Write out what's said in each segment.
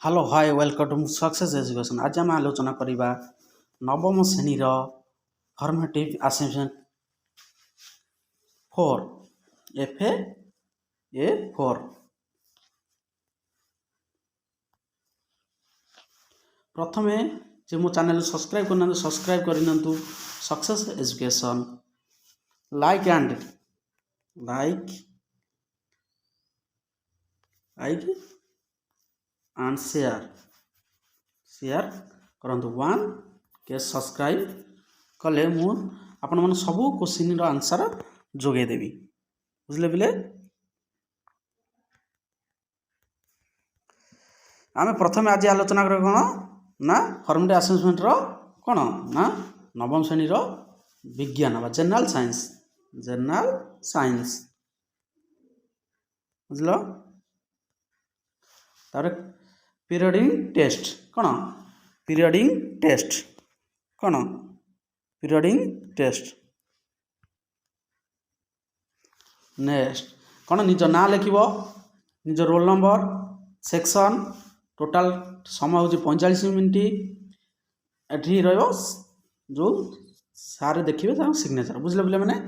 Hello hi welcome to success education. आज आम आलोचना करवा नवम श्रेणी फॉर्मेटिव असेसमेंट 4 FA4। प्रथम जे मो चैनल सब्सक्राइब करना सब्सक्राइब करनी success education like and share करंतु वन के सब्सक्राइब कले मु आपण मन सब क्वेश्चन आंसर जोगे देवी बुझले बिले। आम प्रथम आज आलोचना कर कौन ना फॉर्मेटिव असेसमेंट रो कौन ना नवम श्रेणी विज्ञान बा जनरल साइंस बुझल। तार पीरियडिंग टेस्ट कौन पीरियडिंग टेस्ट नेक्स्ट कौन निज ना लिख निज रोल नंबर सेक्शन टोटाल समय हूँ 45 मिनट एटी जो सारे देखिए सिग्नेचर बुझले बोले मैंने।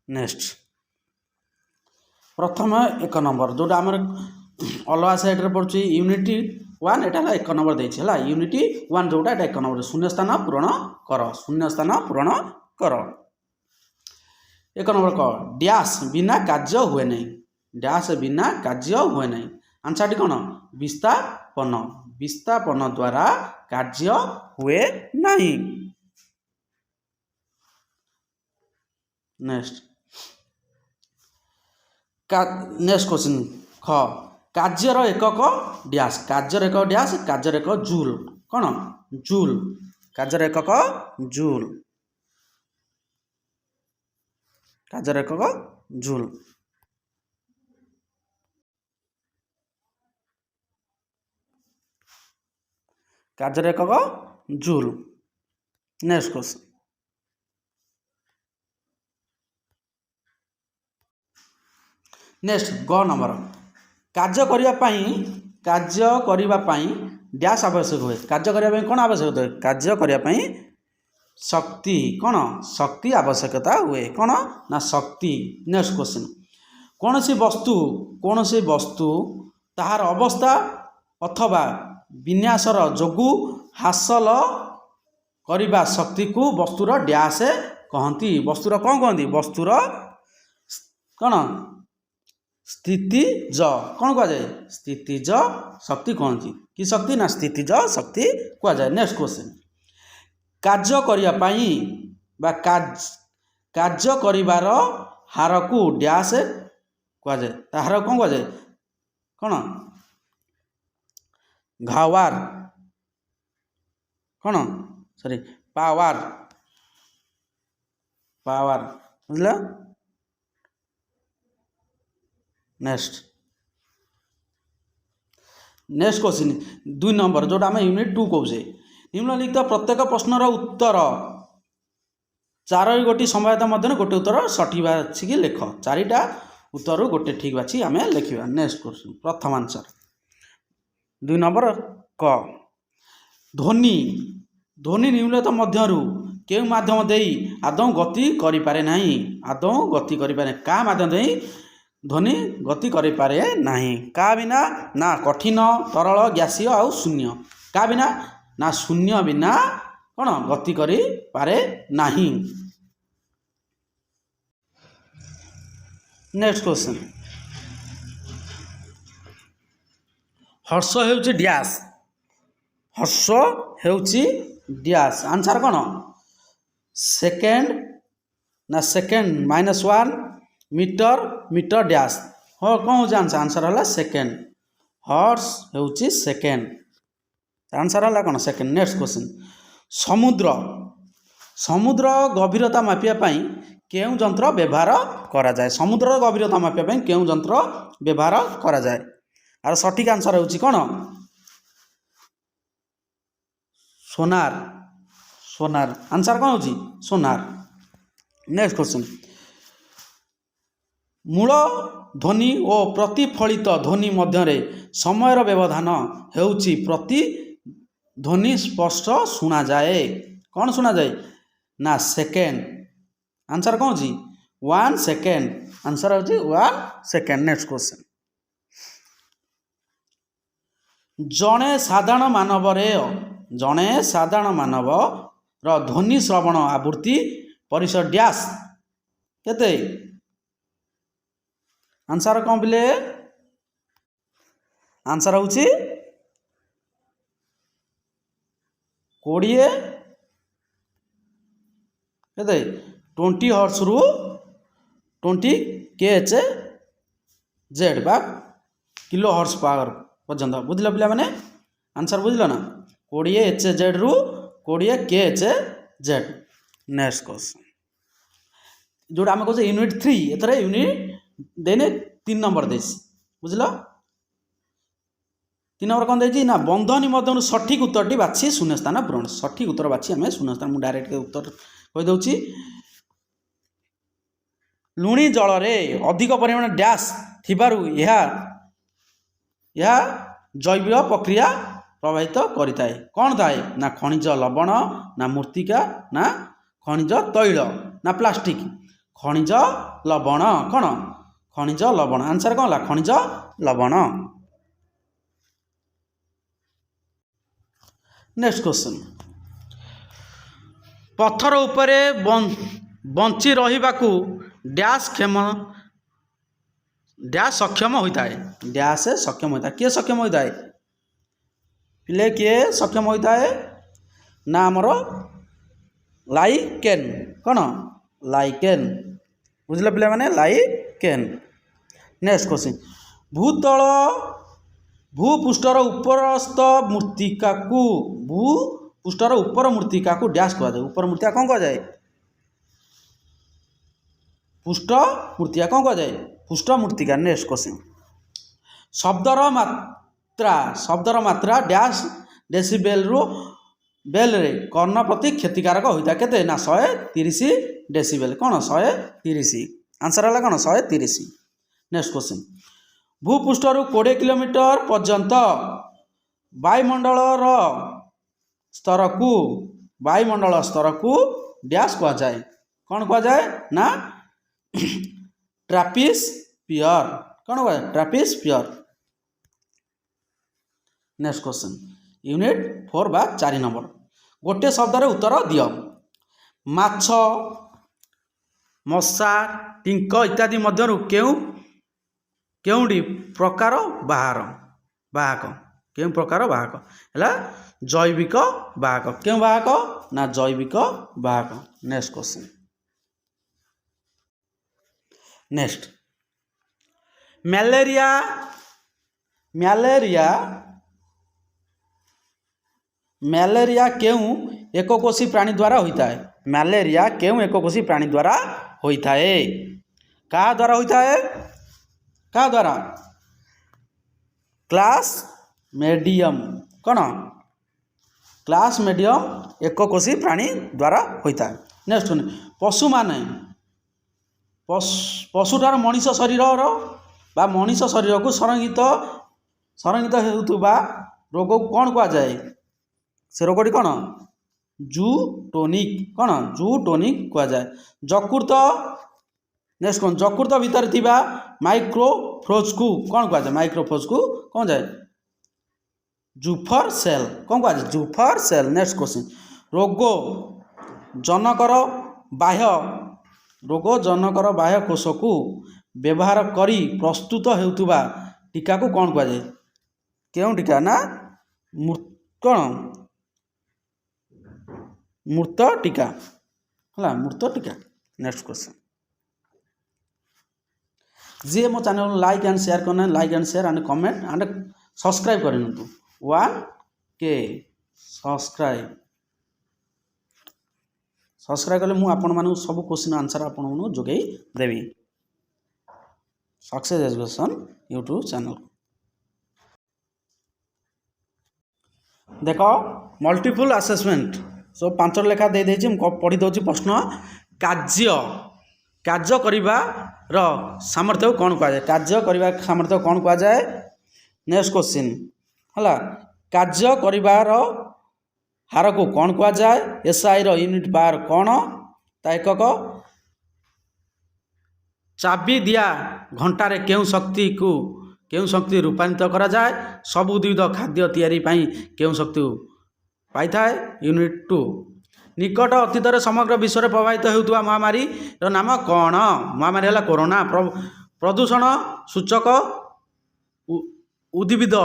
नेक्स्ट प्रथम 1 नंबर जोटा आम अलग साइड्रे पड़ुची यूनिट 1 एटा 1 नंबर देछि हला यूनिट 1 जोटा 1 नंबर शून्य स्थान पूरण कर 1 नंबर क डैश बिना कार्य हुए नहीं आंसर कौन विस्थापन द्वारा कार्य हुए नहीं। नेक्स्ट क्वेश्चन ख कार्यर एकक डैश कार्यर एकक जूल कौन जूल कार्यर एकक जूल कार्यर एकक जूल। कार्यर एकक जूल। नेक्स्ट क्वेश्चन नेक्स्ट ग नंबर कार्य करने डैश आवश्यक हुए कार्य करने कौन आवश्यक हुए कार्य करने शक्ति कौन शक्ति आवश्यकता हुए कौन ना शक्ति। नेक्स्ट क्वेश्चन कौन सी वस्तु ताहार अवस्था अथवा विन्यासर जोगु हासिल करने शक्ति को वस्तुर डैश कहती वस्तुर कौन कहती वस्तुर कौन स्थितिज कौन कह जाए स्थितिज शक्ति कहती कि शक्ति ना स्थितिज शक्ति कह जाए। नेक्स्ट क्वेश्चन कार्य करने बा कार्य करिवार हार को डैश कह जाए ताहार कौन कह जाए कौन घावार कौन सॉरी पावर बुझल। नेक्स्ट क्वेश्चन 2 नंबर जोटा आम यूनिट 2 कहे निम्नलिखित प्रत्येक प्रश्नर उत्तर 4 गोटी संभाव्यता मध्य गोटे उत्तर सठिक बाछिकी लेख 4टा उत्तर गोटे ठीक बाछी आम लिखा। नेक्स्ट क्वेश्चन प्रथम आंसर 2 नंबर क ध्वनि निम्नलिखित मध्यरु के माध्यम देई आदौ गति करि पारे नाही का माध्यम देई ध्वनि गति करि पारे नाही का बिना ना कठिन तरल गैसीय आउ शून्य का बिना ना शून्य बिना कौन गति करि पारे नाही। नेक्स्ट क्वेश्चन हर्ष हेउची डैश आंसर कौन सेकेंड -1 मीटर डैश हाँ कौन हो आंसर है सेकेंड हर्ष हेउची सेकेंड आंसर है कौन सेकेंड। नेक्स्ट क्वेश्चन समुद्र गभीरता मापिया पाई केउ यंत्र व्यवहार करा जाए समुद्र गभीरता मापिया पाई केउ यंत्र व्यवहार करा जाए आर सठिक आंसर हेउची कौन सोनार आंसर कौन होची सोनार। नेक्स्ट क्वेश्चन मूल ध्वनि और प्रतिफलित ध्वनि मध्य समयर व्यवधान हेउची प्रतिध्वनि स्पष्ट शुणा जाए। कौन शुणा जाए ना सेकेंड। आंसर कौन जी 1 सेकेंड। आंसर होची 1 सेकेंड। नेक्स्ट क्वेश्चन जड़े साधारण मानव ध्वनि श्रवण आवृत्ति परिसर डैश केते। आंसर कौन बिले आंसर होची 20 केते 20 हर्ट्ज रु 20 kHz बा किलो हर्ट्ज पावर पर्यंत। बुझल पिला माने आंसर बुझल ना 20 Hz रु 20 kHz। नेक्स्ट क्वेश्चन जोड़ा आम कहे यूनिट 3 एथरे यूनिट देने 3 नंबर देसी। बुझल 3 नंबर कौन देती ना बंधनी मध्य सठिक उत्तर टी बाछी शून्यस्थान पूरण। सठिक उत्तर बाछी आम शून्यस्थान मुझे डायरेक्ट उत्तर कहीदे लुणी जल अधिक परिमाण डैश थिबारु यह जैविक प्रक्रिया प्रभावित करिथाए। कौन थाए ना खनिज लवण ना मृत्तिका ना खनिज तैल ना प्लास्टिक। खनिज लवण कौन खनिज लवण। आंसर कौन ला खनिज लवण। नेक्स्ट क्वेश्चन पत्थर उपरे बंची रहिबाकू डैश सक्षम होता है। डैश सक्षम होता है किए सक्षम होता है पिले किए सक्षम होता है ना आमर लाइकेन। कौन लाइकेन। बुझल पिले माने लाइकेन। नेक्स्ट क्वेश्चन भूपृष्ठर उपरस्थ मृत्तिका को भूपृष्ठर उपर मृत्तिका को डैश कह जाए। उपर मृत्तिका कौन कह जाए पृष्ठ मृत्तिका कौन कह जाए पृष्ठ मृत्तिका। नेक्स्ट क्वेश्चन शब्दर मात्रा डैश डेसिबेल रु बेल रे कर्ण प्रति क्षतिकारक होता है केते ना 130 डेसिबेल। कौन 130। आंसर है कौन 130। नेक्स्ट क्वेश्चन भूपृष्ठ रु 20 किलोमीटर पर्यंत वायुमंडल स्तर को डैश कह जाए। कौन कह जाए ना ट्रॉपोस्फियर। कौन कह ट्रॉपोस्फियर। नेक्स्ट क्वेश्चन यूनिट 4 बा 4 नंबर गोटे शब्द रे उत्तर दियो। माछ मशा टिंक इत्यादि मध्यरु केउंडी प्रकार वाहक केउं प्रकार वाहक है जैविक वाहक। केउं वाहक ना जैविक वाहक। नेक्स्ट क्वेश्चन नेक्स्ट मैलेरिया केउं एककोशी प्राणी द्वारा होता है। मैलेरिया केउं एककोशी प्राणी द्वारा होता है क्या द्वारा होता है क्या द्वारा क्लास मेडियम। कौन क्लास मेडियम एककोशी प्राणी द्वारा होता है। नेक्स्ट पशु माने पशुठार मनीष शरीर बा मनीष शरीर को संरक्षित होता रोग को कौन कह जाए से रोगटी कौन जूटोनिक। कौन जूटोनिक कह जाए। यकृत नेक्स्ट कौन यकृत भीतर थिबा माइक्रोफ्लोज को कौन कह जाए माइक्रोफ्लोज को कौन जाए जुफर सेल। कौन कह जाए जुफर सेल। नेक्स्ट क्वेश्चन रोग जनकर बाह्य कोष को व्यवहार करी प्रस्तुत हेउथुबा टीका को कौन कह जाए केउं टीका ना कौन मूर्त टीका है मूर्त टीका। नेक्स्ट क्वेश्चन जी मो चैनल लाइक एंड शेयर करना like and share and comment and subscribe कर 1K सब्सक्राइब कले मुझे आपण मानू सब क्वेश्चन आंसर आपण मानू जोगई देवी। सक्सेस एजुकेशन यूट्यूब चैनल देख मल्टीपल असेसमेंट सब 5 लेखा दे देछि पढ़ी दउछि प्रश्न କାର୍ଯ୍ୟ କରିବାର ସାମର୍ଥ୍ୟକୁ କ'ଣ କୁହାଯାଏ? କାର୍ଯ୍ୟ କରିବା ସାମର୍ଥ୍ୟ କ'ଣ କୁହାଯାଏ? ନେକ୍ସଟ କ୍ୱେଶ୍ଚିନ୍ ହେଲା, କାର୍ଯ୍ୟ କରିବାର ହାରକୁ କ'ଣ କୁହାଯାଏ? ଏସ୍ଆଇର ୟୁନିଟ୍ ପାୱାର କ'ଣ? ତା ଏକକ। ଚାବି ଦିଆ ଘଣ୍ଟାରେ କେଉଁ ଶକ୍ତି ରୂପାନ୍ତରିତ କରାଯାଏ? ସବୁ ଉଦ୍ଭିଦ ଖାଦ୍ୟ ତିଆରି ପାଇଁ କେଉଁ ଶକ୍ତି ପାଇଥାଏ? ୟୁନିଟ୍ 2। ନିକଟ ଅତୀତରେ ସମଗ୍ର ବିଶ୍ୱରେ ପ୍ରଭାବିତ ହେଉଥିବା ମହାମାରୀର ନାମ କ'ଣ? ମହାମାରୀ ହେଲା କରୋନା। ପ୍ରଦୂଷଣ ସୂଚକ ଉଦ୍ଭିଦ